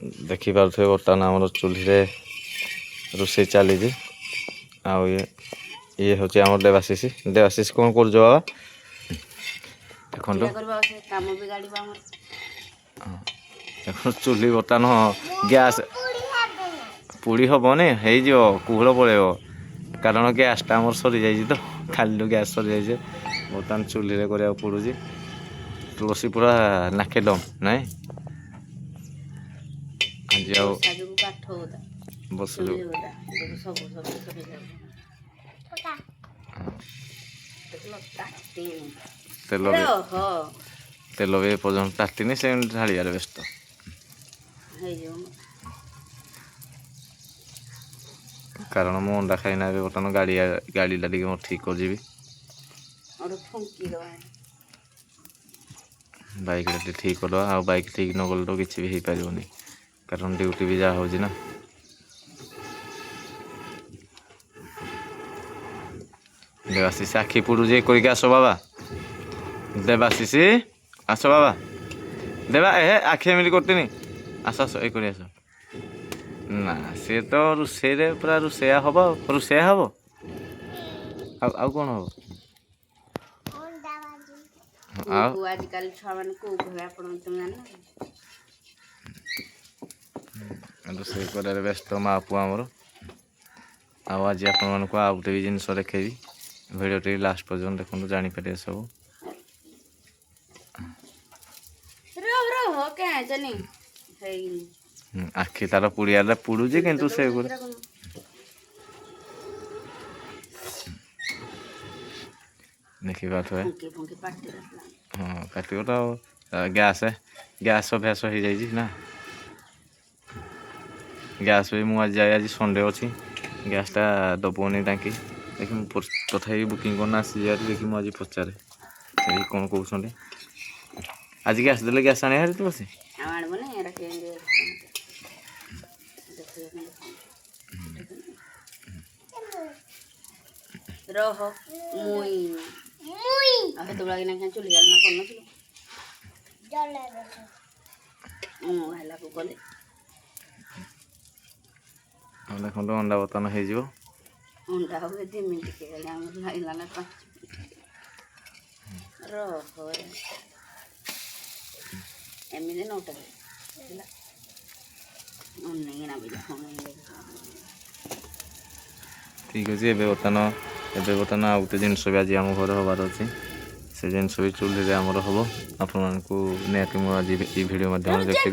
देखिपे बर्तमान आम चूल्ही रोषे चली ये हूँ आम देवाशीष देवाशीष कौन कर बाबा देखो चूल्ही बर्तमान गैस पुड़ी हेनी हो कुहल पड़ेब कारण गैसटा आम सरी जाइए तो खाली गैस सरी जाइए बर्तमान चूल्ही करा पड़ूँ रोषे पूरा नाकेदम नाई आज बस तेल भी पर्यटन तातीनी से ढाड़ियार व्यस्त कारण मु अंडा खाइना बर्तमान गाड़ीटा टे ठीक कर बाइक ठीक कर आ बाइक ठीक न कले तो किसी भी हो पारे कारण ड्यूटी भी जहाँ हो ना देवाशीष आखि पुड़े करके आस बाबा देवाशीष आस बाबा देवा ए आखि एमती करतीनि आस आस ये कर आस ना सी तो रोषे पूरा रोषेया हम रोषेया हम आउ कौन हम आजकल छुआ मान रोषे कर व्यस्त माँ पुआ आमर आज आपण को आउ गोटे भी जिन देखेबी भिडियो टी लास्ट पर्यटन देखो जापर सब आखि तार पुड़िया पुड़ुची किंतु से देखी पारे हाँ काट तो गैस गैस अभ्यास हो जाए ना गैस भी मुझे जाए आज संडे अच्छी गैसटा दबनी टाँकी देखिए तथा बुकिंग करना आसी देखिए मुझे पचारे कौन कहते आज गैस देले गैस आने हारी बस रह मुई चुली देखो अंडा बर्तन हो अंडा हुए 2 मिनट के लगे 5 एमती नौटा ठीक अच्छे ए बर्तमान आउ गोटे जिनस भी आज आम घर हबार अच्छे से जिनस भी चूल्ही आमर हम आपण निहत मुझे भिडियो माध्यम देखी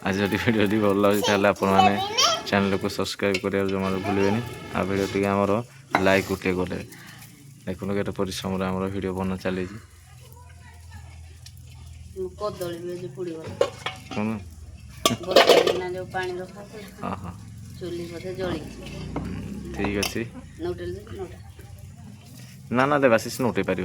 आज जब भिडियो भल लगे आपने चैनल को सब्सक्राइब कर जमा भूलें आ भिडियो टी आमर लाइक गोटे गले देखो केटे परिश्रम आम भिडियो बना चली ठीक अच्छे ना ना देवाशीष नोटे पार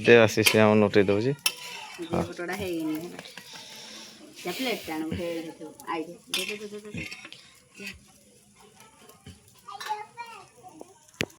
देवाशीष आम नोटे दौर प्लेट